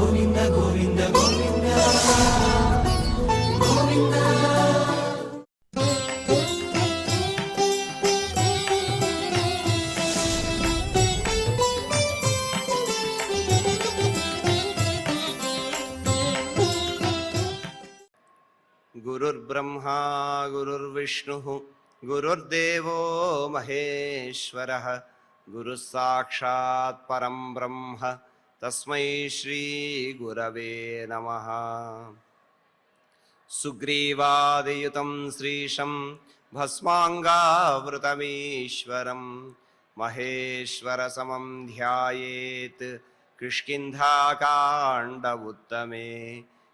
గోవింద గోవింద గోవింద గోవింద. గురుర్బ్రహ్మా గురుర్విష్ణుః గురుర్దేవో మహేశ్వరః గురుః సాక్షాత్ పరం బ్రహ్మ తస్మై శ్రీ గురవే నమః. సుగ్రీవాదియుతం శ్రీశం భస్మాంగావృతమీశ్వరం మహేశ్వర సమం ధ్యాయేత్ కిష్కింధాకాండ ఉత్తమే.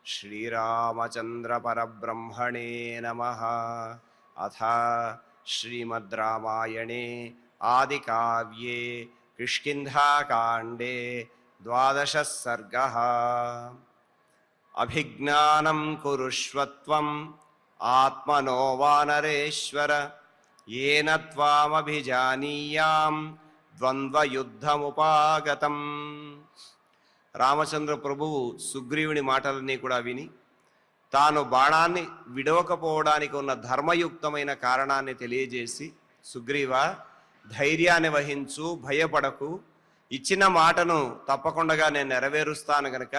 శ్రీరామచంద్ర పరబ్రహ్మణే నమః. అథ శ్రీమద్ రామాయణే ఆదికావ్యే కిష్కింధాకాండే 12వ సర్గః. అభిజ్ఞానం కురుష్వత్వం ఆత్మనో వానరేశ్వర ఏన త్వామభిజానీయాం ద్వంద్వయుద్ధముపాగతం. రామచంద్ర ప్రభువు సుగ్రీవుని మాటలన్నీ కూడా విని తాను బాణాన్ని విడవకపోవడానికి ఉన్న ధర్మయుక్తమైన కారణాన్ని తెలియజేసి, సుగ్రీవ ధైర్యాన్ని వహించు, భయపడకు, ఇచ్చిన మాటను తప్పకుండా నేను నెరవేరుస్తాను గనక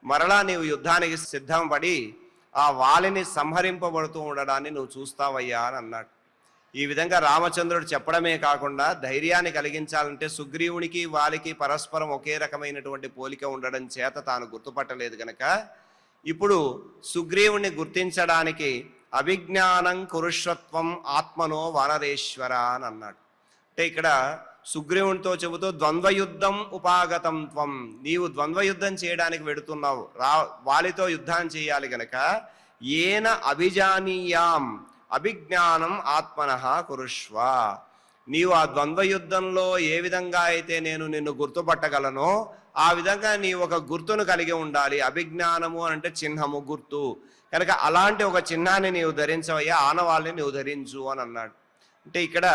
మరలా నీవు యుద్ధానికి సిద్ధం పడి ఆ వాలిని సంహరింపబడుతూ ఉండడాన్ని నువ్వు చూస్తావయ్యా అని అన్నాడు. ఈ విధంగా రామచంద్రుడు చెప్పడమే కాకుండా ధైర్యాన్ని కలిగించాలంటే సుగ్రీవునికి వాలికి పరస్పరం ఒకే రకమైనటువంటి పోలిక ఉండడం చేత తాను గుర్తుపట్టలేదు గనక ఇప్పుడు సుగ్రీవుని గుర్తించడానికి అభిజ్ఞానం కురుష్వత్వం ఆత్మనో వానరేశ్వర అని అన్నాడు. అంటే ఇక్కడ సుగ్రీవునితో చెబుతూ ద్వంద్వయుద్ధం ఉపాగతం త్వం, నీవు ద్వంద్వయుద్ధం చేయడానికి వెడుతున్నావు, వాలితో యుద్ధం చేయాలి గనక ఏన అభిజానీయాం అభిజ్ఞానం ఆత్మనః కురుష్వ, నీవు ఆ ద్వంద్వయుద్ధంలో ఏ విధంగా అయితే నేను నిన్ను గుర్తుపట్టగలనో ఆ విధంగా నీ ఒక గుర్తును కలిగి ఉండాలి. అభిజ్ఞానము అంటే చిహ్నము, గుర్తు కనుక అలాంటి ఒక చిహ్నాన్ని నీవు ధరించవయ్యా, ఆనవాళ్ళని నీవు ధరించు అని అన్నాడు. అంటే ఇక్కడ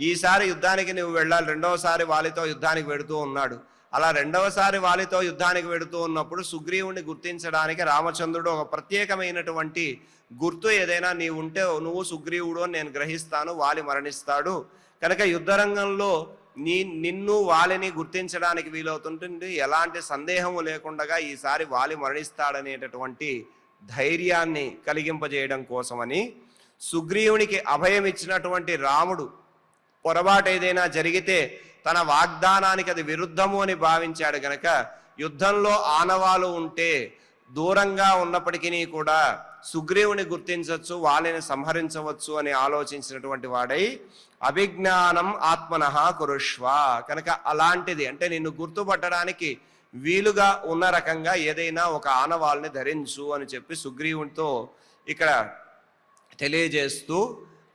ఈసారి యుద్ధానికి నువ్వు వెళ్ళాలి, రెండవసారి వాలితో యుద్ధానికి వెడుతూ ఉన్నాడు. అలా రెండవసారి వాలితో యుద్ధానికి వెడుతూ ఉన్నప్పుడు సుగ్రీవుని గుర్తించడానికి రామచంద్రుడు ఒక ప్రత్యేకమైనటువంటి గుర్తు ఏదైనా నీవు ఉంటే నువ్వు సుగ్రీవుడు అని నేను గ్రహిస్తాను, వాలి మరణిస్తాడు కనుక యుద్ధరంగంలో నిన్ను వాలిని గుర్తించడానికి వీలవుతుంటుంది, ఎలాంటి సందేహము లేకుండా ఈసారి వాలి మరణిస్తాడనేటటువంటి ధైర్యాన్ని కలిగింపజేయడం కోసమని సుగ్రీవునికి అభయం ఇచ్చినటువంటి రాముడు పొరపాటు ఏదైనా జరిగితే తన వాగ్దానానికి అది విరుద్ధము అని భావించాడు గనక యుద్ధంలో ఆనవాలు ఉంటే దూరంగా ఉన్నప్పటికీ కూడా సుగ్రీవుని గుర్తించవచ్చు, వాళ్ళని సంహరించవచ్చు అని ఆలోచించినటువంటి వాడై అభిజ్ఞానం ఆత్మనః కురుష్వ, కనుక అలాంటిది అంటే నిన్ను గుర్తుపట్టడానికి వీలుగా ఉన్న రకంగా ఏదైనా ఒక ఆనవాల్ని ధరించు అని చెప్పి సుగ్రీవునితో ఇక్కడ తెలియజేస్తూ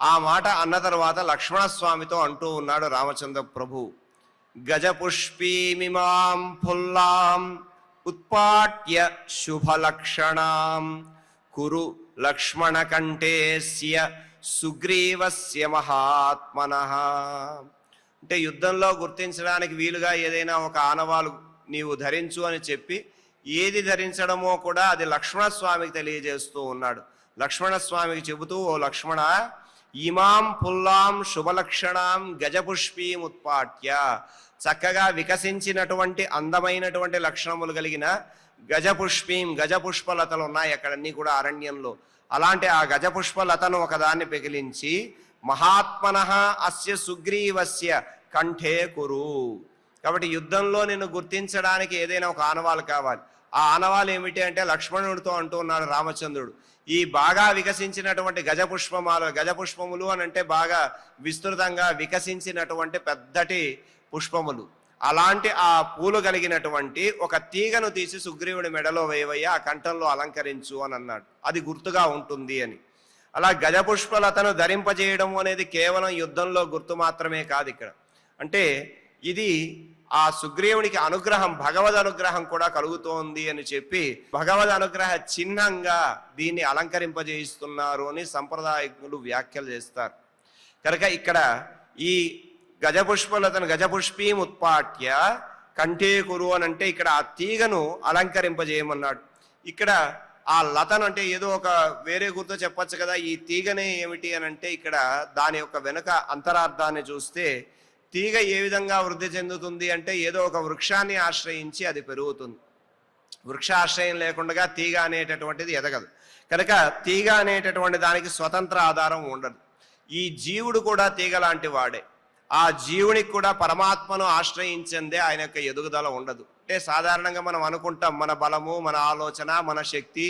ఆ మాట అన్న తర్వాత లక్ష్మణస్వామితో అంటూ ఉన్నాడు రామచంద్ర ప్రభు. గజపుష్పీమిమాం ఫుల్లాం ఉత్పాట్య శుభలక్షణాం కురు లక్ష్మణ కంఠేస్య సుగ్రీవస్య మహాత్మనః. అంటే యుద్ధంలో గుర్తించడానికి వీలుగా ఏదైనా ఒక ఆనవాలు నీవు ధరించు అని చెప్పి ఏది ధరించడమో కూడా అది లక్ష్మణస్వామికి తెలియజేస్తూ ఉన్నాడు. లక్ష్మణస్వామికి చెబుతూ, ఓ లక్ష్మణ, ఇమాం పుల్లాం శుభలక్షణాం గజపుష్పీం ఉత్పాట్య, చక్కగా వికసించినటువంటి అందమైనటువంటి లక్షణములు కలిగిన గజపుష్పీం, గజపుష్పలతలు ఉన్నాయి అక్కడన్నీ కూడా అరణ్యంలో. అలాంటి ఆ గజపుష్పలతను ఒకదాన్ని పెకిలించి మహాత్మనః అస్య సుగ్రీవస్య కంఠే కురు. కాబట్టి యుద్ధంలో నిన్ను గుర్తించడానికి ఏదైనా ఒక ఆనవాలు కావాలి. ఆ ఆనవాలు ఏమిటి అంటే లక్ష్మణుడితో అంటూ ఉన్నాడు రామచంద్రుడు, ఈ బాగా వికసించినటువంటి గజపుష్పములు అని అంటే బాగా విస్తృతంగా వికసించినటువంటి పెద్దటి పుష్పములు, అలాంటి ఆ పూలు కలిగినటువంటి ఒక తీగను తీసి సుగ్రీవుడి మెడలో వేయవయ్యా, ఆ కంఠంలో అలంకరించు అని అన్నాడు. అది గుర్తుగా ఉంటుంది అని. అలా గజపుష్పలతను ధరింపజేయడం అనేది కేవలం యుద్ధంలో గుర్తు మాత్రమే కాదు ఇక్కడ. అంటే ఇది ఆ సుగ్రీవునికి అనుగ్రహం, భగవద్ అనుగ్రహం కూడా కలుగుతోంది అని చెప్పి భగవద్ అనుగ్రహ చిహ్నంగా దీన్ని అలంకరింపజేయిస్తున్నారు అని సంప్రదాయకులు వ్యాఖ్యలు చేస్తారు. కనుక ఇక్కడ ఈ గజపుష్పలతను గజపుష్పీం ఉత్పాట్య కంఠే కురు అని అంటే ఇక్కడ ఆ తీగను అలంకరింపజేయమన్నాడు. ఇక్కడ ఆ లతను అంటే ఏదో ఒక వేరే గుర్తు చెప్పొచ్చు కదా, ఈ తీగనే ఏమిటి అని అంటే ఇక్కడ దాని యొక్క వెనుక అంతరార్థాన్ని చూస్తే తీగ ఏ విధంగా వృద్ధి చెందుతుంది అంటే ఏదో ఒక వృక్షాన్ని ఆశ్రయించి అది పెరుగుతుంది. వృక్షాశ్రయం లేకుండా తీగ అనేటటువంటిది ఎదగదు. కనుక తీగ అనేటటువంటి దానికి స్వతంత్ర ఆధారం ఉండదు. ఈ జీవుడు కూడా తీగ లాంటి వాడే. ఆ జీవునికి కూడా పరమాత్మను ఆశ్రయించిందే ఆయన యొక్క ఎదుగుదల ఉండదు. అంటే సాధారణంగా మనం అనుకుంటాం మన బలము, మన ఆలోచన, మన శక్తి,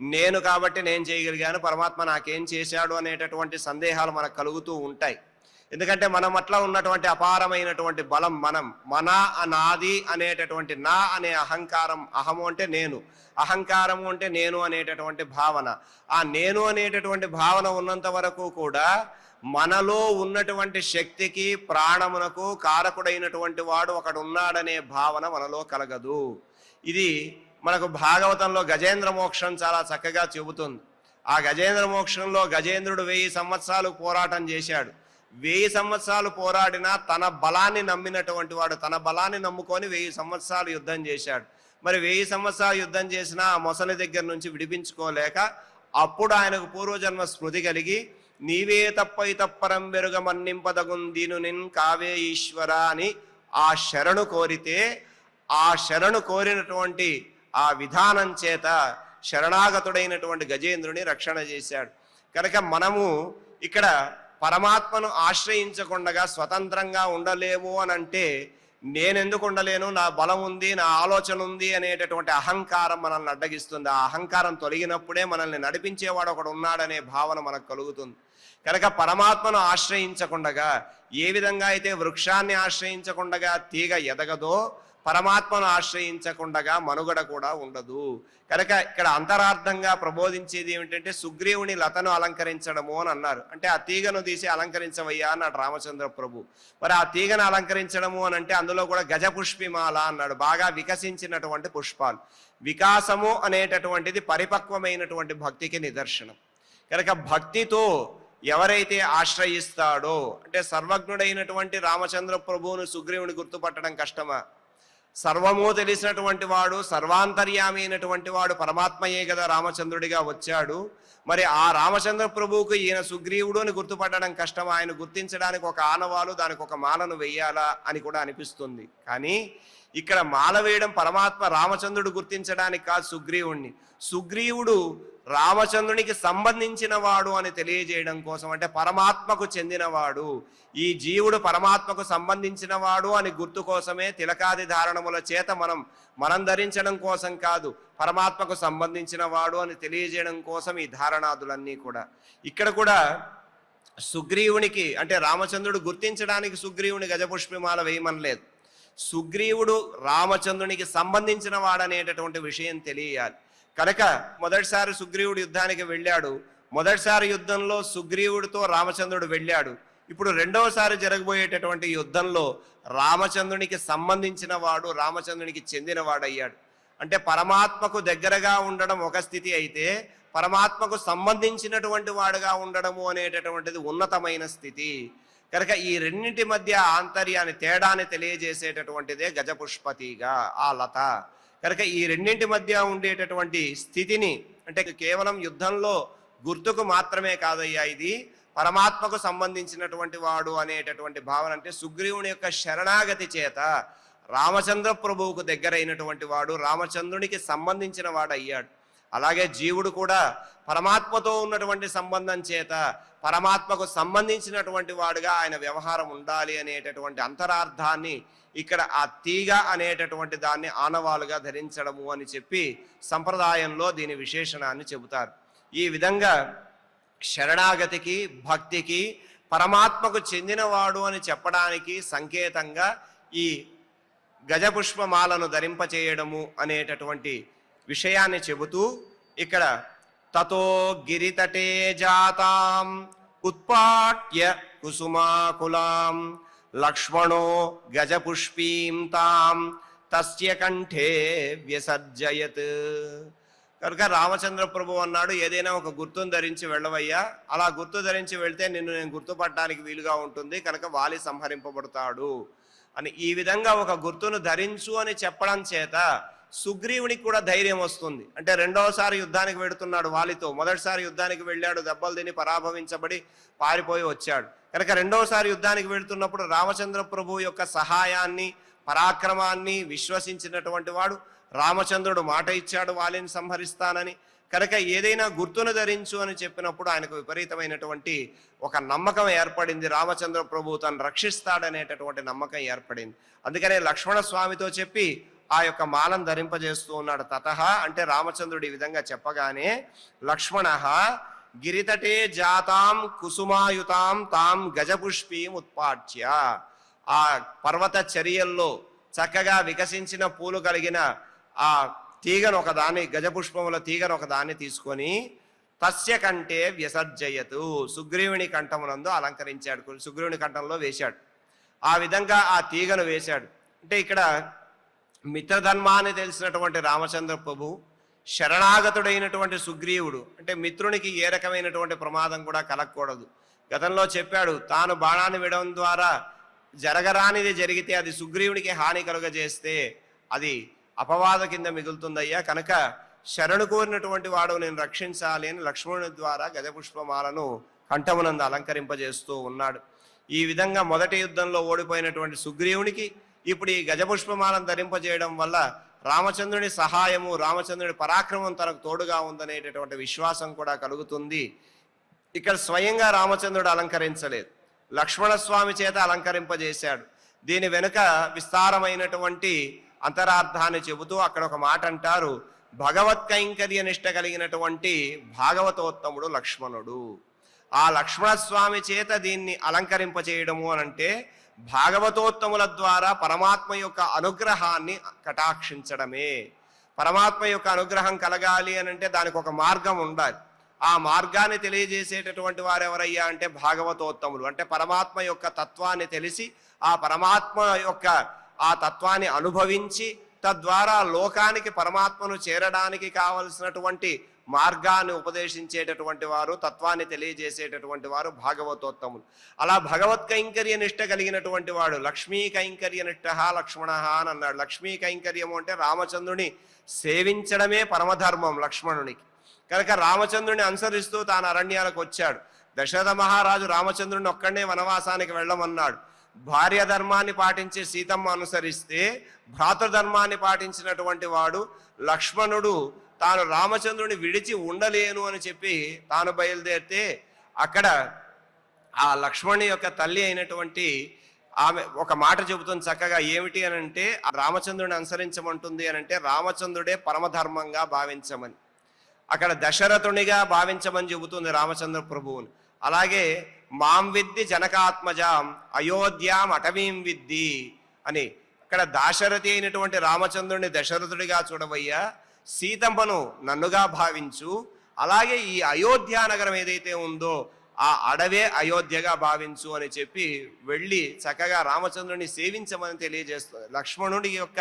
నేను కాబట్టి నేను చేయగలిగాను, పరమాత్మ నాకేం చేశాడు అనేటటువంటి సందేహాలు మనకు కలుగుతూ ఉంటాయి. ఎందుకంటే మనం అట్లా ఉన్నటువంటి అపారమైనటువంటి బలం మన నాది అనేటటువంటి నా అనే అహంకారం, అహము అంటే నేను, అహంకారము అంటే నేను అనేటటువంటి భావన. ఆ నేను అనేటటువంటి భావన ఉన్నంత వరకు కూడా మనలో ఉన్నటువంటి శక్తికి ప్రాణమునకు కారకుడైనటువంటి వాడు ఒకడు ఉన్నాడనే భావన మనలో కలగదు. ఇది మనకు భాగవతంలో గజేంద్ర మోక్షం చాలా చక్కగా చెబుతుంది. ఆ గజేంద్ర మోక్షంలో గజేంద్రుడు 1000 సంవత్సరాలు పోరాటం చేశాడు. 1000 సంవత్సరాలు పోరాడినా తన బలాన్ని నమ్మినటువంటి వాడు తన బలాన్ని నమ్ముకొని 1000 సంవత్సరాలు యుద్ధం చేశాడు. మరి 1000 సంవత్సరాలు యుద్ధం చేసినా ఆ మొసలి దగ్గర నుంచి విడిపించుకోలేక అప్పుడు ఆయనకు పూర్వజన్మ స్మృతి కలిగి నీవే తప్పై తప్పరం వెరుగ మన్నింపదగుందీను నిన్ కావే ఈశ్వర అని ఆ శరణు కోరితే ఆ శరణు కోరినటువంటి ఆ విధానం చేత శరణాగతుడైనటువంటి గజేంద్రుని రక్షణ చేశాడు. కనుక మనము ఇక్కడ పరమాత్మను ఆశ్రయించకుండా స్వతంత్రంగా ఉండలేము అని అంటే నేనెందుకు ఉండలేను, నా బలం ఉంది, నా ఆలోచన ఉంది అనేటటువంటి అహంకారం మనల్ని అడ్డగిస్తుంది. ఆ అహంకారం తొలగినప్పుడే మనల్ని నడిపించేవాడు ఒకడు ఉన్నాడనే భావన మనకు కలుగుతుంది. కనుక పరమాత్మను ఆశ్రయించకుండా ఏ విధంగా అయితే వృక్షాన్ని ఆశ్రయించకుండా తీగ ఎదగదో పరమాత్మను ఆశ్రయించకుండా మనుగడ కూడా ఉండదు. కనుక ఇక్కడ అంతరార్థంగా ప్రబోధించేది ఏమిటంటే సుగ్రీవుని లతను అలంకరించడము అని అన్నారు. అంటే ఆ తీగను తీసి అలంకరించవయ్యా అన్నాడు రామచంద్ర ప్రభు. మరి ఆ తీగను అలంకరించడము అని అంటే అందులో కూడా గజపుష్పిమాల అన్నాడు, బాగా వికసించినటువంటి పుష్పాలు. వికాసము అనేటటువంటిది పరిపక్వమైనటువంటి భక్తికి నిదర్శనం. కనుక భక్తితో ఎవరైతే ఆశ్రయిస్తాడో అంటే సర్వజ్ఞుడైనటువంటి రామచంద్ర ప్రభువును సుగ్రీవుని గుర్తుపట్టడం కష్టమా? సర్వము తెలిసినటువంటి వాడు, సర్వాంతర్యామి అయినటువంటి వాడు పరమాత్మయే కదా రామచంద్రుడిగా వచ్చాడు. మరి ఆ రామచంద్ర ప్రభువుకు ఈయన సుగ్రీవుడు అని గుర్తుపట్టడం కష్టం. ఆయన గుర్తించడానికి ఒక ఆనవాలు, దానికి ఒక మాలను వెయ్యాలా అని కూడా అనిపిస్తుంది. కానీ ఇక్కడ మాల వేయడం పరమాత్మ రామచంద్రుడు గుర్తించడానికి కాదు సుగ్రీవుణ్ణి. సుగ్రీవుడు రామచంద్రునికి సంబంధించిన వాడు అని తెలియజేయడం కోసం, అంటే పరమాత్మకు చెందినవాడు, ఈ జీవుడు పరమాత్మకు సంబంధించిన వాడు అని గుర్తు కోసమే తిలకాది ధారణముల చేత మనం ధరించడం కోసం కాదు, పరమాత్మకు సంబంధించిన వాడు అని తెలియజేయడం కోసం ఈ ధారణాదులన్నీ కూడా. ఇక్కడ కూడా సుగ్రీవునికి అంటే రామచంద్రుడు గుర్తించడానికి సుగ్రీవుని గజపుష్పిమాల వేయమనలేదు. సుగ్రీవుడు రామచంద్రునికి సంబంధించిన వాడనేటటువంటి విషయం తెలియాలి. కనుక మొదటిసారి సుగ్రీవుడు యుద్ధానికి వెళ్ళాడు. మొదటిసారి యుద్ధంలో సుగ్రీవుడితో రామచంద్రుడు వెళ్ళాడు. ఇప్పుడు రెండవసారి జరగబోయేటటువంటి యుద్ధంలో రామచంద్రునికి సంబంధించిన వాడు, రామచంద్రునికి చెందినవాడయ్యాడు. అంటే పరమాత్మకు దగ్గరగా ఉండడం ఒక స్థితి అయితే పరమాత్మకు సంబంధించినటువంటి వాడుగా ఉండడము అనేటటువంటిది ఉన్నతమైన స్థితి. కనుక ఈ రెండింటి మధ్య ఆంతర్యాన్ని తేడాన్ని తెలియజేసేటటువంటిదే గజపుష్పతిగా ఆ లత. కనుక ఈ రెండింటి మధ్య ఉండేటటువంటి స్థితిని అంటే కేవలం యుద్ధంలో గుర్తుకు మాత్రమే కాదయ్యా, ఇది పరమాత్మకు సంబంధించినటువంటి వాడు అనేటటువంటి భావన. అంటే సుగ్రీవుని యొక్క శరణాగతి చేత రామచంద్ర ప్రభువుకు దగ్గరైనటువంటి వాడు, రామచంద్రునికి సంబంధించిన వాడు అయ్యాడు. అలాగే జీవుడు కూడా పరమాత్మతో ఉన్నటువంటి సంబంధం చేత పరమాత్మకు సంబంధించినటువంటి వాడుగా ఆయన వ్యవహారం ఉండాలి అనేటటువంటి అంతరార్థాన్ని ఇక్కడ ఆ తీగ అనేటటువంటి దాన్ని ఆనవాలుగా ధరించడము అని చెప్పి సంప్రదాయంలో దీని విశేషణాన్ని చెబుతారు. ఈ విధంగా శరణాగతికి, భక్తికి, పరమాత్మకు చెందినవాడు అని చెప్పడానికి సంకేతంగా ఈ గజపుష్పమాలను ధరింపచేయడము అనేటటువంటి విషయాన్ని చెబుతూ ఇక్కడ తతో గిరితటే జాతాం ఉత్పాట్య కుసుమాకులాం లక్ష్మణో గజపుష్పీం తాం తస్య కంఠే వ్యసర్జయత్. కనుక రామచంద్ర ప్రభు అన్నాడు, ఏదైనా ఒక గుర్తును ధరించి వెళ్ళవయ్యా, అలా గుర్తు ధరించి వెళ్తే నిన్ను నేను గుర్తుపట్టడానికి వీలుగా ఉంటుంది, కనుక వాలి సంహరింపబడతాడు అని ఈ విధంగా ఒక గుర్తును ధరించు అని చెప్పడం చేత సుగ్రీవునికి కూడా ధైర్యం వస్తుంది. అంటే రెండవసారి యుద్ధానికి వెడుతున్నాడు వాలితో. మొదటిసారి యుద్ధానికి వెళ్ళాడు, దెబ్బలు తిని పరాభవించబడి పారిపోయి వచ్చాడు. కనుక రెండవసారి యుద్ధానికి వెళుతున్నప్పుడు రామచంద్ర ప్రభు యొక్క సహాయాన్ని పరాక్రమాన్ని విశ్వసించినటువంటి వాడు. రామచంద్రుడు మాట ఇచ్చాడు వాలిని సంహరిస్తానని. కనుక ఏదైనా గుర్తును ధరించు అని చెప్పినప్పుడు ఆయనకు విపరీతమైనటువంటి ఒక నమ్మకం ఏర్పడింది. రామచంద్ర ప్రభు తను రక్షిస్తాడనేటటువంటి నమ్మకం ఏర్పడింది. అందుకనే లక్ష్మణ స్వామితో చెప్పి ఆ యొక్క మాలను ధరింపజేస్తూ ఉన్నాడు. తతః అంటే రామచంద్రుడు ఈ విధంగా చెప్పగానే లక్ష్మణ గిరితటే జాతాం కుసుమాయుతాం తాం గజపుష్పీం ఉత్పాట్య, ఆ పర్వత చర్యల్లో చక్కగా వికసించిన పూలు కలిగిన ఆ తీగను ఒకదాన్ని, గజపుష్పముల తీగను ఒకదాన్ని తీసుకొని తస్య కంటే వ్యసర్జయతు, సుగ్రీవుని కంఠమునందు అలంకరించాడు, సుగ్రీవుని కంఠంలో వేశాడు. ఆ విధంగా ఆ తీగను వేశాడు. అంటే ఇక్కడ మిత్రధర్మాన్ని తెలిసినటువంటి రామచంద్ర ప్రభు, శరణాగతుడైనటువంటి సుగ్రీవుడు, అంటే మిత్రునికి ఏ రకమైనటువంటి ప్రమాదం కూడా కలగకూడదు. గతంలో చెప్పాడు, తాను బాణాన్ని విడడం ద్వారా జరగరానిది జరిగితే అది సుగ్రీవునికి హాని కలుగజేస్తే అది అపవాద కింద మిగులుతుందయ్యా, కనుక శరణు కోరినటువంటి వాడు నేను రక్షించాలి అని లక్ష్మణుని ద్వారా గజపుష్పమాలను కంఠమునందు అలంకరింపజేస్తూ ఉన్నాడు. ఈ విధంగా మొదటి యుద్ధంలో ఓడిపోయినటువంటి సుగ్రీవునికి ఇప్పుడు ఈ గజపుష్పమాలను ధరింపజేయడం వల్ల రామచంద్రుని సహాయము, రామచంద్రుని పరాక్రమం తనకు తోడుగా ఉందనేటటువంటి విశ్వాసం కూడా కలుగుతుంది. ఇక్కడ స్వయంగా రామచంద్రుడు అలంకరించలేదు, లక్ష్మణస్వామి చేత అలంకరింపజేశాడు. దీని వెనుక విస్తారమైనటువంటి అంతరార్థాన్ని చెబుతూ అక్కడ ఒక మాట అంటారు, భగవత్ కైంకర్య నిష్ట కలిగినటువంటి భాగవతోత్తముడు లక్ష్మణుడు. ఆ లక్ష్మణస్వామి చేత దీన్ని అలంకరింపచేయడము అనంటే భాగవతోత్తముల ద్వారా పరమాత్మ యొక్క అనుగ్రహాన్ని కటాక్షించడమే. పరమాత్మ యొక్క అనుగ్రహం కలగాలి అనంటే దానికి ఒక మార్గం ఉండాలి. ఆ మార్గాన్ని తెలియజేసేటటువంటి వారు ఎవరయ్యా అంటే భాగవతోత్తములు. అంటే పరమాత్మ యొక్క తత్వాన్ని తెలిసి ఆ పరమాత్మ యొక్క ఆ తత్వాన్ని అనుభవించి తద్వారా లోకానికి పరమాత్మను చేరడానికి కావలసినటువంటి మార్గాన్ని ఉపదేశించేటటువంటి వారు, తత్వాన్ని తెలియజేసేటటువంటి వారు భాగవతోత్తములు. అలా భగవత్ కైంకర్య నిష్ట కలిగినటువంటి వాడు లక్ష్మీ కైంకర్య నిష్ట లక్ష్మణ అని అన్నాడు. లక్ష్మీ కైంకర్యము అంటే రామచంద్రుని సేవించడమే పరమధర్మం లక్ష్మణునికి. కనుక రామచంద్రుని అనుసరిస్తూ తాను అరణ్యాలకు వచ్చాడు. దశరథ మహారాజు రామచంద్రుని ఒక్కడనే వనవాసానికి వెళ్ళమన్నాడు. భార్య ధర్మాన్ని పాటించే సీతమ్మ అనుసరిస్తే భ్రాతృధర్మాన్ని పాటించినటువంటి వాడు లక్ష్మణుడు తాను రామచంద్రుని విడిచి ఉండలేను అని చెప్పి తాను బయలుదేరితే అక్కడ ఆ లక్ష్మణుని యొక్క తల్లి అయినటువంటి ఆమె ఒక మాట చెబుతుంది చక్కగా. ఏమిటి అని అంటే రామచంద్రుని అనుసరించమంటుంది అని అంటే రామచంద్రుడే పరమధర్మంగా భావించమని, అక్కడ దశరథునిగా భావించమని చెబుతుంది రామచంద్ర ప్రభువుని. అలాగే మాం విద్ది జనకాత్మజాం అయోధ్యాం అటవీం విద్ది అని అక్కడ దాశరథి అయినటువంటి రామచంద్రుని దశరథుడిగా చూడవయ్యా, సీతమ్మను నన్నుగా భావించు, అలాగే ఈ అయోధ్య నగరం ఏదైతే ఉందో ఆ అడవే అయోధ్యగా భావించు అని చెప్పి వెళ్ళి చక్కగా రామచంద్రుని సేవించమని తెలియజేస్తుంది. లక్ష్మణుడి యొక్క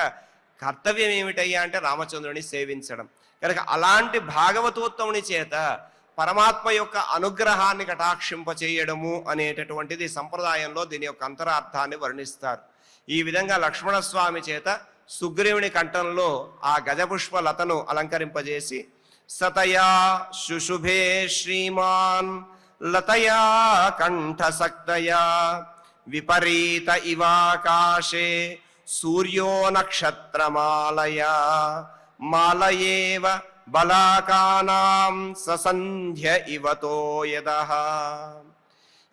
కర్తవ్యం ఏమిటయ్యా అంటే రామచంద్రుని సేవించడం. కనుక అలాంటి భాగవతోత్తముని చేత పరమాత్మ యొక్క అనుగ్రహాన్ని కటాక్షింపచేయడము అనేటటువంటిది సంప్రదాయంలో దీని యొక్క అంతరార్థాన్ని వర్ణిస్తారు. ఈ విధంగా లక్ష్మణస్వామి చేత సుగ్రీవుని కంఠంలో ఆ గజపుష్ప లతను అలంకరింపజేసి సతయా శుశుభే శ్రీమాన్ లతయా కంఠసక్తయా విపరీత ఇవాకాశే సూర్యో నక్షత్రమాలయా మాలయేవ బలాకానాం ససంధ్య ఇవతో యదః.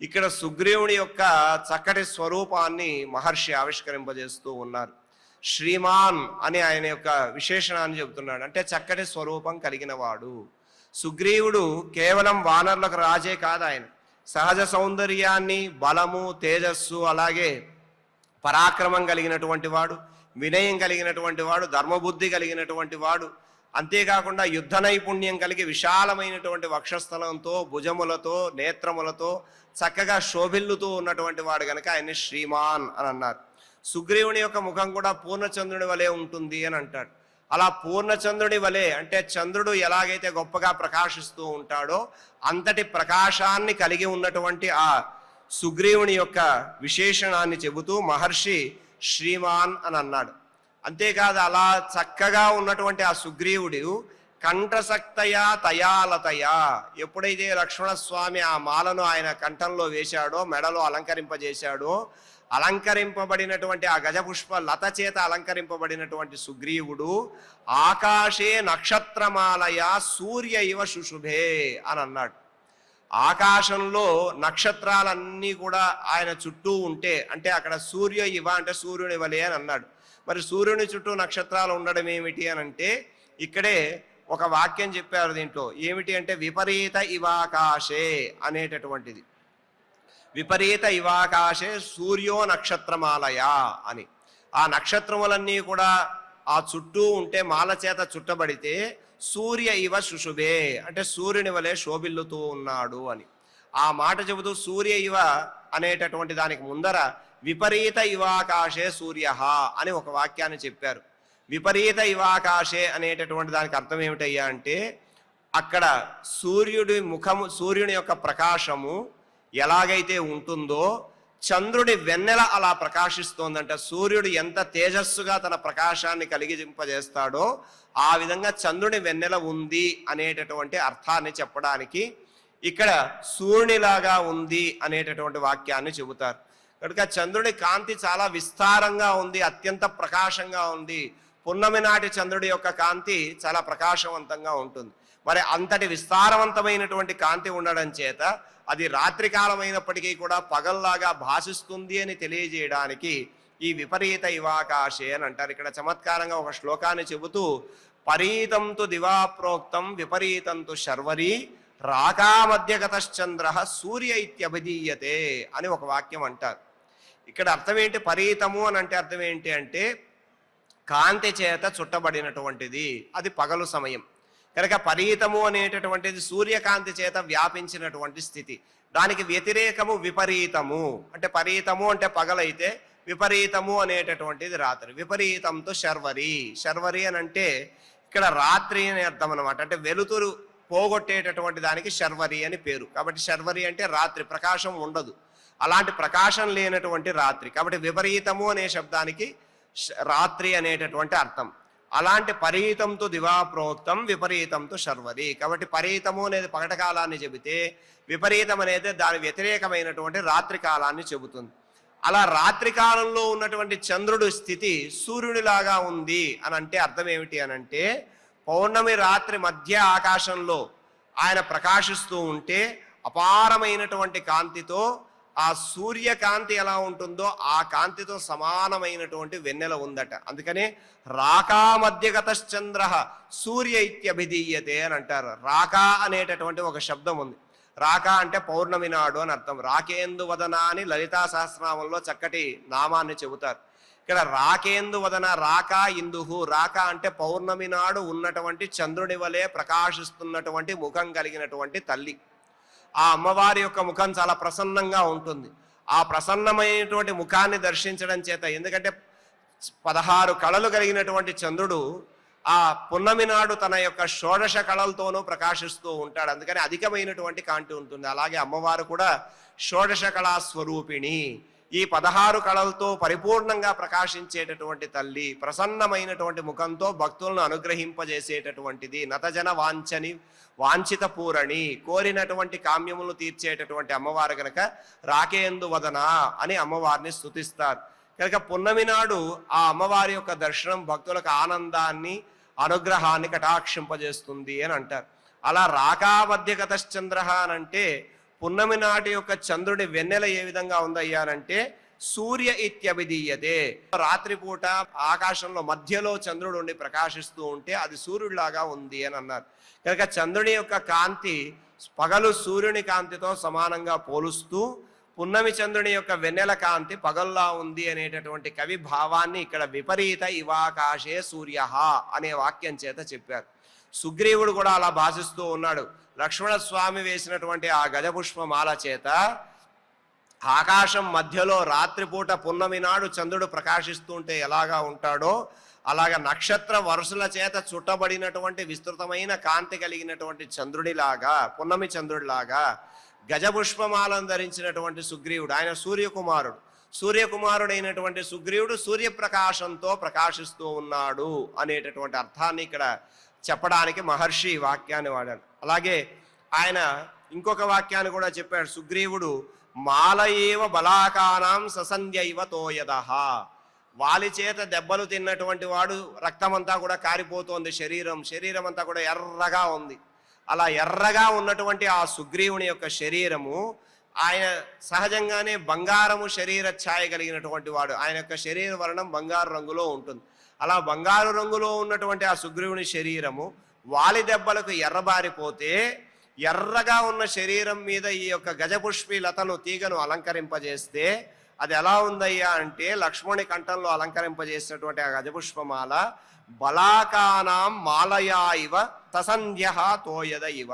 ఇక్కడ సుగ్రీవుని యొక్క చక్కటి స్వరూపాన్ని మహర్షి ఆవిష్కరింపజేస్తూ ఉన్నారు. శ్రీమాన్ అని ఆయన యొక్క విశేషణాన్ని చెబుతున్నాడు. అంటే చక్కటి స్వరూపం కలిగిన వాడు సుగ్రీవుడు. కేవలం వానరులకు రాజే కాదు, ఆయన సహజ సౌందర్యాన్ని, బలము, తేజస్సు, అలాగే పరాక్రమం కలిగినటువంటి వాడు, వినయం కలిగినటువంటి వాడు, ధర్మబుద్ధి కలిగినటువంటి వాడు. అంతేకాకుండా యుద్ధ నైపుణ్యం కలిగి విశాలమైనటువంటి వక్షస్థలంతో, భుజములతో, నేత్రములతో చక్కగా శోభిల్లుతూ ఉన్నటువంటి వాడు కనుక ఆయన్ని శ్రీమాన్ అని అన్నారు. సుగ్రీవుని యొక్క ముఖం కూడా పూర్ణచంద్రుని వలె ఉంటుంది అని అంటాడు. అలా పూర్ణచంద్రుడి వలె అంటే చంద్రుడు ఎలాగైతే గొప్పగా ప్రకాశిస్తూ ఉంటాడో అంతటి ప్రకాశాన్ని కలిగి ఉన్నటువంటి ఆ సుగ్రీవుని యొక్క విశేషణాన్ని చెబుతూ మహర్షి శ్రీమాన్ అని అన్నాడు. అంతేకాదు అలా చక్కగా ఉన్నటువంటి ఆ సుగ్రీవుడు కంఠసక్తయా తయాలతయా, ఎప్పుడైతే లక్ష్మణస్వామి ఆ మాలను ఆయన కంఠంలో వేశాడో, మెడలో అలంకరింపజేశాడో, అలంకరింపబడినటువంటి ఆ గజపుష్ప లత చేత అలంకరింపబడినటువంటి సుగ్రీవుడు ఆకాశే నక్షత్రమాలయ సూర్య ఇవ శుశుభే అని అన్నాడు. ఆకాశంలో నక్షత్రాలన్నీ కూడా ఆయన చుట్టూ ఉంటే, అంటే అక్కడ సూర్య ఇవ అంటే సూర్యుని వలె అని అన్నాడు. మరి సూర్యుని చుట్టూ నక్షత్రాలు ఉండడం ఏమిటి అని అంటే, ఇక్కడే ఒక వాక్యం చెప్పారు దీంట్లో. ఏమిటి అంటే విపరీత ఇవాకాశే అనేటటువంటిది. విపరీత ఇవాకాశే సూర్యో నక్షత్రమాలయ అని. ఆ నక్షత్రములన్నీ కూడా ఆ చుట్టూ ఉంటే, మాల చేత చుట్టబడితే సూర్య ఇవ శుశుభే అంటే సూర్యుని వలె శోభిల్లుతూ ఉన్నాడు అని. ఆ మాట చెబుతూ సూర్య ఇవ అనేటటువంటి దానికి ముందర విపరీత ఇవాకాశే సూర్య అని ఒక వాక్యాన్ని చెప్పారు. విపరీత ఇవాకాశే అనేటటువంటి దానికి అర్థం ఏమిటయ్యా అంటే, అక్కడ సూర్యుడి ముఖము, సూర్యుని యొక్క ప్రకాశము ఎలాగైతే ఉంటుందో చంద్రుడి వెన్నెల అలా ప్రకాశిస్తోందంట. సూర్యుడు ఎంత తేజస్సుగా తన ప్రకాశాన్ని కలిగింపజేస్తాడో ఆ విధంగా చంద్రుని వెన్నెల ఉంది అనేటటువంటి అర్థాన్ని చెప్పడానికి ఇక్కడ సూర్యునిలాగా ఉంది అనేటటువంటి వాక్యాన్ని చెబుతారు. కనుక చంద్రుడి కాంతి చాలా విస్తారంగా ఉంది, అత్యంత ప్రకాశంగా ఉంది. పున్నమి నాటి చంద్రుడి యొక్క కాంతి చాలా ప్రకాశవంతంగా ఉంటుంది. మరి అంతటి విస్తారవంతమైనటువంటి కాంతి ఉండడం చేత అది రాత్రికాలమైనప్పటికీ కూడా పగల్లాగా భాషిస్తుంది అని తెలియజేయడానికి ఈ విపరీత ఇవాకాశే అని అంటారు. ఇక్కడ చమత్కారంగా ఒక శ్లోకాన్ని చెబుతూ పరీతంతు దివాప్రోక్తం విపరీతంతు శర్వరి రాకా మధ్యగతశ్చంద్ర సూర్య ఇత్యభిధీయతే అని ఒక వాక్యం అంటారు. ఇక్కడ అర్థం ఏంటి? పరీతము అని అంటే అర్థం ఏంటి అంటే కాంతి చేత చుట్టబడినటువంటిది, అది పగలు సమయం కనుక పరీతము అనేటటువంటిది సూర్యకాంతి చేత వ్యాపించినటువంటి స్థితి. దానికి వ్యతిరేకము విపరీతము. అంటే పరీతము అంటే పగలైతే, విపరీతము అనేటటువంటిది రాత్రి. విపరీతంతో శర్వరి. శర్వరి అని అంటే ఇక్కడ రాత్రి అని అర్థం అనమాట. అంటే వెలుతురు పోగొట్టేటటువంటి దానికి శర్వరి అని పేరు. కాబట్టి శర్వరి అంటే రాత్రి, ప్రకాశం ఉండదు. అలాంటి ప్రకాశం లేనటువంటి రాత్రి. కాబట్టి విపరీతము అనే శబ్దానికి రాత్రి అనేటటువంటి అర్థం. అలాంటి పరీతంతో దివాప్రోక్తం విపరీతంతో శర్వరి. కాబట్టి పరీతము అనేది పగటి కాలాన్ని చెబితే, విపరీతం అనేది దాని వ్యతిరేకమైనటువంటి రాత్రి కాలాన్ని చెబుతుంది. అలా రాత్రి కాలంలో ఉన్నటువంటి చంద్రుడి స్థితి సూర్యునిలాగా ఉంది అని అంటే అర్థం ఏమిటి అని అంటే, పౌర్ణమి రాత్రి మధ్య ఆకాశంలో ఆయన ప్రకాశిస్తూ ఉంటే అపారమైనటువంటి కాంతితో, ఆ సూర్యకాంతి ఎలా ఉంటుందో ఆ కాంతితో సమానమైనటువంటి వెన్నెల ఉందట. అందుకనే రాకా మధ్యగతశ్చంద్ర సూర్య ఇత్యభిధీయతే అని అంటారు. రాకా అనేటటువంటి ఒక శబ్దం ఉంది. రాకా అంటే పౌర్ణమి నాడు అని అర్థం. రాకేందు వదన అని లలితా సహస్రనామంలో చక్కటి నామాన్ని చెబుతారు. ఇక్కడ రాకేందు వదన, రాకా ఇందుహు. రాకా అంటే పౌర్ణమి నాడు ఉన్నటువంటి చంద్రుడి వలె ప్రకాశిస్తున్నటువంటి ముఖం కలిగినటువంటి తల్లి. ఆ అమ్మవారి యొక్క ముఖం చాలా ప్రసన్నంగా ఉంటుంది. ఆ ప్రసన్నమైనటువంటి ముఖాన్ని దర్శించడం చేత, ఎందుకంటే 16 కళలు కలిగినటువంటి చంద్రుడు ఆ పున్నమి నాడు తన యొక్క షోడశ కళలతోనూ ప్రకాశిస్తూ ఉంటాడు. అందుకని అధికమైనటువంటి కాంతి ఉంటుంది. అలాగే అమ్మవారు కూడా షోడశ కళా స్వరూపిణి. ఈ 16 కళలతో పరిపూర్ణంగా ప్రకాశించేటటువంటి తల్లి, ప్రసన్నమైనటువంటి ముఖంతో భక్తులను అనుగ్రహింపజేసేటటువంటిది, నతజన వాంఛిత పూరణి, కోరినటువంటి కామ్యములను తీర్చేటటువంటి అమ్మవారు కనుక రాకేందు వదన అని అమ్మవారిని స్తుతిస్తారు. కనుక పున్నమి నాడు ఆ అమ్మవారి యొక్క దర్శనం భక్తులకు ఆనందాన్ని, అనుగ్రహాన్ని కటాక్షింపజేస్తుంది అని అంటారు. అలా రాకా మధ్యగతశ్చంద్ర అని అంటే పున్నమి నాటి యొక్క చంద్రుడి వెన్నెల ఏ విధంగా ఉందయ్యానంటే సూర్య ఇత్యభిధీయతే. రాత్రిపూట ఆకాశంలో మధ్యలో చంద్రుడు ఉండి ప్రకాశిస్తూ ఉంటే అది సూర్యుడిలాగా ఉంది అని అన్నారు. కనుక చంద్రుని యొక్క కాంతి పగలు సూర్యుని కాంతితో సమానంగా పోలుస్తూ, పున్నమి చంద్రుని యొక్క వెన్నెల కాంతి పగల్లా ఉంది అనేటటువంటి కవి భావాన్ని ఇక్కడ విపరీత ఇవాకాశే సూర్య అనే వాక్యం చేత చెప్పారు. సుగ్రీవుడు కూడా అలా భాషిస్తూ ఉన్నాడు. లక్ష్మణస్వామి వేసినటువంటి ఆ గజపుష్పమాల చేత ఆకాశం మధ్యలో రాత్రిపూట పున్నమి నాడు చంద్రుడు ప్రకాశిస్తూ ఉంటే ఎలాగా ఉంటాడో, అలాగా నక్షత్ర వరుసల చేత చుట్టబడినటువంటి విస్తృతమైన కాంతి కలిగినటువంటి చంద్రుడిలాగా, పున్నమి చంద్రుడిలాగా గజపుష్పమాలను ధరించినటువంటి సుగ్రీవుడు, ఆయన సూర్యకుమారుడు. సూర్యకుమారుడైనటువంటి సుగ్రీవుడు సూర్యప్రకాశంతో ప్రకాశిస్తూ ఉన్నాడు అనేటటువంటి అర్థాన్ని ఇక్కడ చెప్పడానికి మహర్షి ఈ వాక్యాన్ని వాడాడు. అలాగే ఆయన ఇంకొక వాక్యాన్ని కూడా చెప్పాడు. సుగ్రీవుడు మాలయేవ బలాకానాం ససంధ్యైవ తోయదః. వాలి చేత దెబ్బలు తిన్నటువంటి వాడు రక్తమంతా కూడా కారిపోతోంది, శరీరం అంతా కూడా ఎర్రగా ఉంది. అలా ఎర్రగా ఉన్నటువంటి ఆ సుగ్రీవుని యొక్క శరీరము, ఆయన సహజంగానే బంగారము శరీర ఛాయ కలిగినటువంటి వాడు. ఆయన యొక్క శరీర వర్ణం బంగారు రంగులో ఉంటుంది. అలా బంగారు రంగులో ఉన్నటువంటి ఆ సుగ్రీవుని శరీరము వాలి దెబ్బలకు ఎర్రబారిపోతే, ఎర్రగా ఉన్న శరీరం మీద ఈ యొక్క గజపుష్పి లతను తీగను అలంకరింపజేస్తే అది ఎలా ఉందయ్యా అంటే, లక్ష్మణుని కంఠంలో అలంకరింపజేసినటువంటి ఆ గజపుష్పమాల బలాకానాం మాలయా ఇవ ససంధ్య తోయద ఇవ.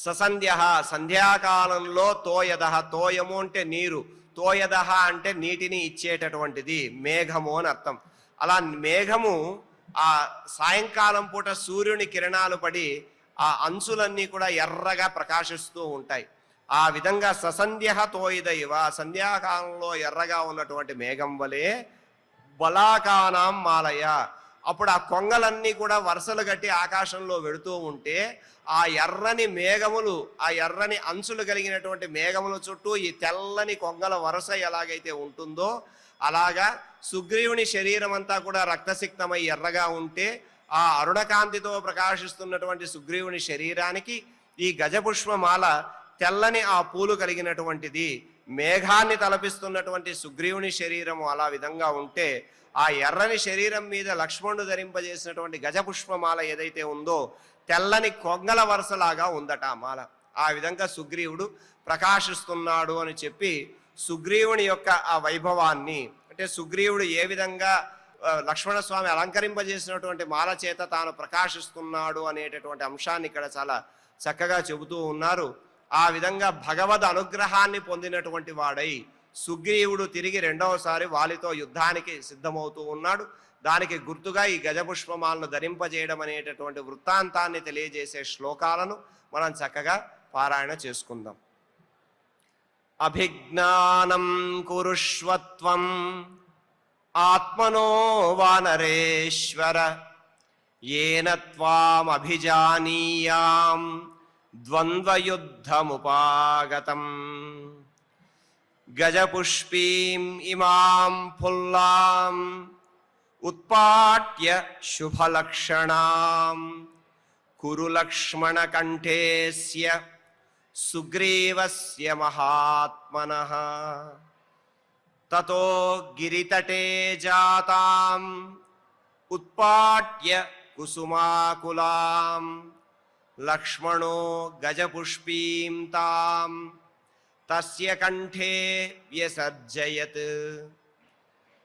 ససంధ్య సంధ్యాకాలంలో తోయద, తోయము అంటే నీరు, తోయద అంటే నీటిని ఇచ్చేటటువంటిది, మేఘము అని అర్థం. అలా మేఘము ఆ సాయంకాలం పూట సూర్యుని కిరణాలు పడి ఆ అంచులన్నీ కూడా ఎర్రగా ప్రకాశిస్తూ ఉంటాయి. ఆ విధంగా ససంధ్య తోయిద ఇవ, సంధ్యాకాలంలో ఎర్రగా ఉన్నటువంటి మేఘం వలె బలాకానాం మాలయ. అప్పుడు ఆ కొంగలన్నీ కూడా వరుసలు కట్టి ఆకాశంలో వెడుతూ ఉంటే ఆ ఎర్రని మేఘములు, ఆ ఎర్రని అంచులు కలిగినటువంటి మేఘముల చుట్టూ ఈ తెల్లని కొంగల వరుస ఎలాగైతే ఉంటుందో అలాగా సుగ్రీవుని శరీరం అంతా కూడా రక్తసిక్తమై ఎర్రగా ఉంటే, ఆ అరుణకాంతితో ప్రకాశిస్తున్నటువంటి సుగ్రీవుని శరీరానికి ఈ గజపుష్పమాల తెల్లని ఆ పూలు కలిగినటువంటిది. మేఘాన్ని తలపిస్తున్నటువంటి సుగ్రీవుని శరీరము అలా విధంగా ఉంటే, ఆ ఎర్రని శరీరం మీద లక్ష్మణుడు ధరింపజేసినటువంటి గజపుష్పమాల ఏదైతే ఉందో తెల్లని కొంగల వరుసలాగా ఉందట ఆ మాల. ఆ విధంగా సుగ్రీవుడు ప్రకాశిస్తున్నాడు అని చెప్పి సుగ్రీవుని యొక్క ఆ వైభవాన్ని, అంటే సుగ్రీవుడు ఏ విధంగా లక్ష్మణస్వామి అలంకరింపజేసినటువంటి మాల చేత తాను ప్రకాశిస్తున్నాడు అనేటటువంటి అంశాన్ని ఇక్కడ చాలా చక్కగా చెబుతూ ఉన్నారు. ఆ విధంగా భగవద్ అనుగ్రహాన్ని పొందినటువంటి వాడై సుగ్రీవుడు తిరిగి రెండవసారి వాలితో యుద్ధానికి సిద్ధమవుతూ ఉన్నాడు. దానికి గుర్తుగా ఈ గజపుష్పమాలను ధరింపజేయడం అనేటటువంటి వృత్తాంతాన్ని తెలియజేసే శ్లోకాలను మనం చక్కగా పారాయణ చేసుకుందాం. అభిజ్ఞానం కురుష్వత్వం ఆత్మనో వానరేశ్వర ఏన త్వాం అభిజానీయాం ద్వంద్వయుద్ధముపాగతం. గజపుష్పీం ఇమాం ఫుల్లాం ఉత్పాట్య శుభలక్షణాం కురు లక్ష్మణకంఠేస్య సుగ్రీవస్య మహాత్మనః. తతో గిరితటే జాతాం ఉత్పాట్య కుసుమాకులాం లక్ష్మణో గజపుష్పీం తాం తస్య కంఠే వ్యసర్జయత్.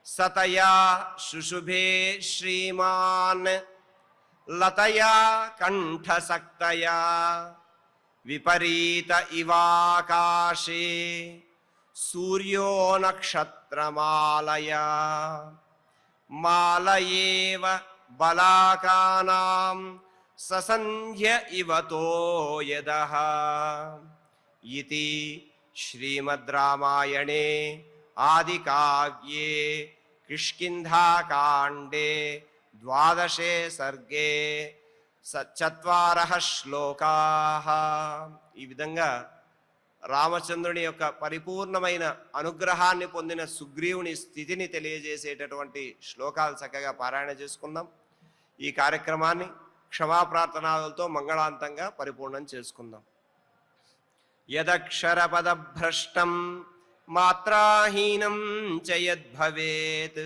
సతయా శుశుభే శ్రీమాన్ లతయా కంఠసక్తయా విపరీత ఇవాకాశే సూర్యో నక్షత్రమాలయా. మాలయేవ బలాకానాం ససంధ్య ఇవ తోయదః. ఇతి శ్రీమద్ రామాయణే ఆదికావ్యే కిష్కింధాకాండే ద్వాదశే సర్గే 4 శ్లోకాః. ఈ విధంగా రామచంద్రుని యొక్క పరిపూర్ణమైన అనుగ్రహాన్ని పొందిన సుగ్రీవుని స్థితిని తెలియజేసేటటువంటి శ్లోకాలు చక్కగా పారాయణ చేసుకుందాం. ఈ కార్యక్రమాన్ని క్షమాప్రార్థనాలతో మంగళాంతంగా పరిపూర్ణం చేసుకుందాం. యదక్షరపదభ్రష్టం మాత్రాహీనం చ యద్భవేత్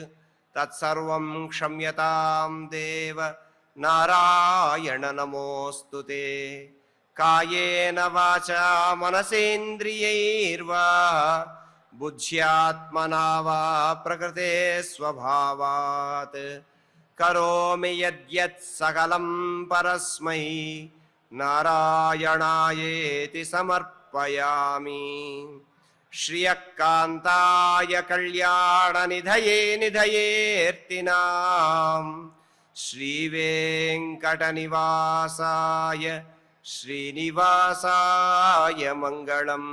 తత్సర్వం క్షమ్యతాం దేవ నారాయణ నమోస్తుతే. కాయేన వాచా మనసేంద్రియైర్వా బుద్ధ్యాత్మనా వా ప్రకృతే స్వభావాత్ కరోమి యద్యత్ సకలం పరస్మై నారాయణాయేతి సమర్పయామి. శ్రియకాంతాయ కళ్యాణనిధయే నిధయేర్తినాం శ్రీవేంకటనివాసాయ శ్రీనివాసాయ మంగళం.